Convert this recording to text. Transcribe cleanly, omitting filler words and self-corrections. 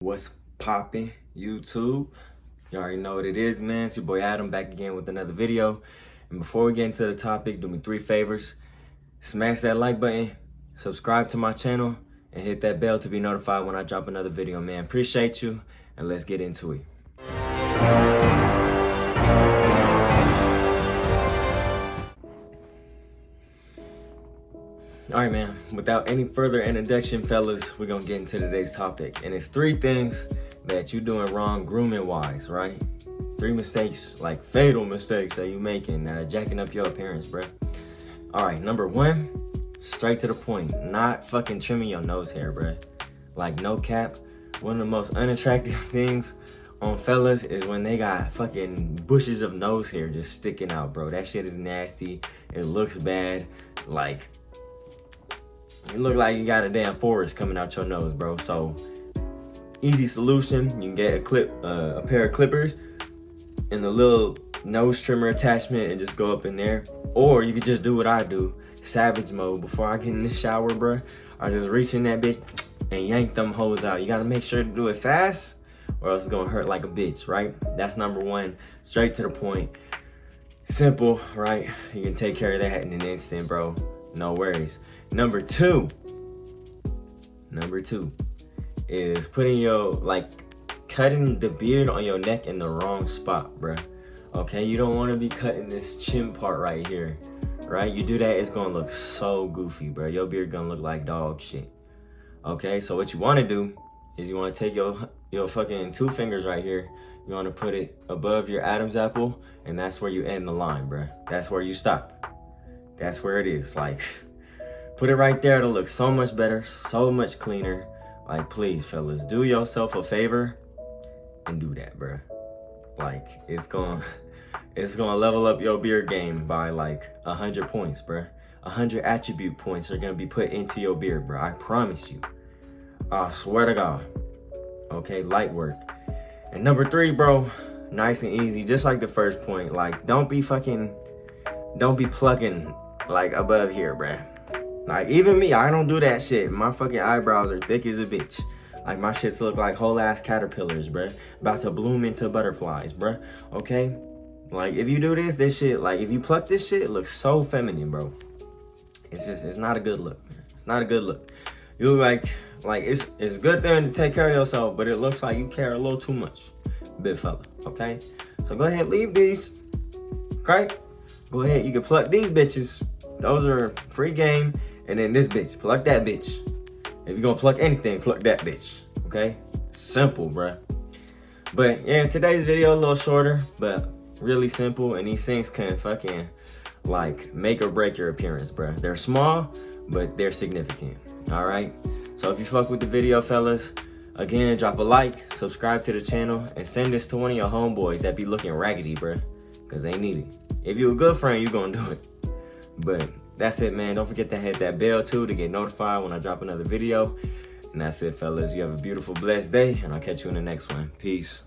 What's poppin', YouTube? You already know what it is, man. It's your boy Adam back again with another video. And before we get into the topic, do me 3 favors. Smash that like button, subscribe to my channel, and hit that bell to be notified when I drop another video, man. Appreciate you, and let's get into it. All right, man, without any further introduction, fellas, we're gonna get into today's topic. And it's 3 things that you're doing wrong grooming wise, right? 3 mistakes, like fatal mistakes that you making that are jacking up your appearance, bruh. All right, number 1, straight to the point, not fucking trimming your nose hair, bruh. Like, no cap, one of the most unattractive things on fellas is when they got fucking bushes of nose hair just sticking out, bro. That shit is nasty. It looks bad. Like, you look like you got a damn forest coming out your nose, bro. So, easy solution. You can get a pair of clippers and the little nose trimmer attachment and just go up in there. Or you could just do what I do, savage mode. Before I get in the shower, bro, I just reach in that bitch and yank them hoes out. You gotta make sure to do it fast or else it's gonna hurt like a bitch, right? That's number 1, straight to the point. Simple, right? You can take care of that in an instant, bro. No worries. Number two is putting cutting the beard on your neck in the wrong spot, bruh. Okay, you don't want to be cutting this chin part right here, right? You do that, it's gonna look so goofy, bruh. Your beard gonna look like dog shit. Okay, so what you want to do is you want to take your fucking 2 fingers right here. You want to put it above your Adam's apple, and that's where you end the line, bruh. That's where you stop. That's where it is. Like, put it right there. It'll look so much better, so much cleaner. Like, please, fellas, do yourself a favor and do that, bruh. Like, it's gonna level up your beard game by like 100 points, bruh. 100 attribute points are gonna be put into your beard, bruh. I promise you. I swear to God. Okay, light work. And number 3, bro, nice and easy, just like the first point. Like, don't be plucking like above here, bruh. Like, even me, I don't do that shit. My fucking eyebrows are thick as a bitch. Like, my shits look like whole ass caterpillars, bruh. About to bloom into butterflies, bruh. Okay? Like, if you do this shit, like, if you pluck this shit, it looks so feminine, bro. It's not a good look, man. It's not a good look. You look like it's a good thing to take care of yourself, but it looks like you care a little too much, big fella, okay? So go ahead, leave these, okay? Go ahead, you can pluck these bitches. Those are free game. And then this bitch, pluck that bitch. If you're gonna pluck anything, pluck that bitch, okay? Simple, bruh. But yeah, today's video a little shorter, but really simple. And these things can fucking like make or break your appearance, bruh. They're small, but they're significant, all right? So if you fuck with the video, fellas, again, drop a like, subscribe to the channel, and send this to one of your homeboys that be looking raggedy, bruh, because they need it. If you're a good friend, you're gonna do it. But that's it, man. Don't forget to hit that bell too to get notified when I drop another video. And that's it, fellas. You have a beautiful, blessed day, and I'll catch you in the next one. Peace.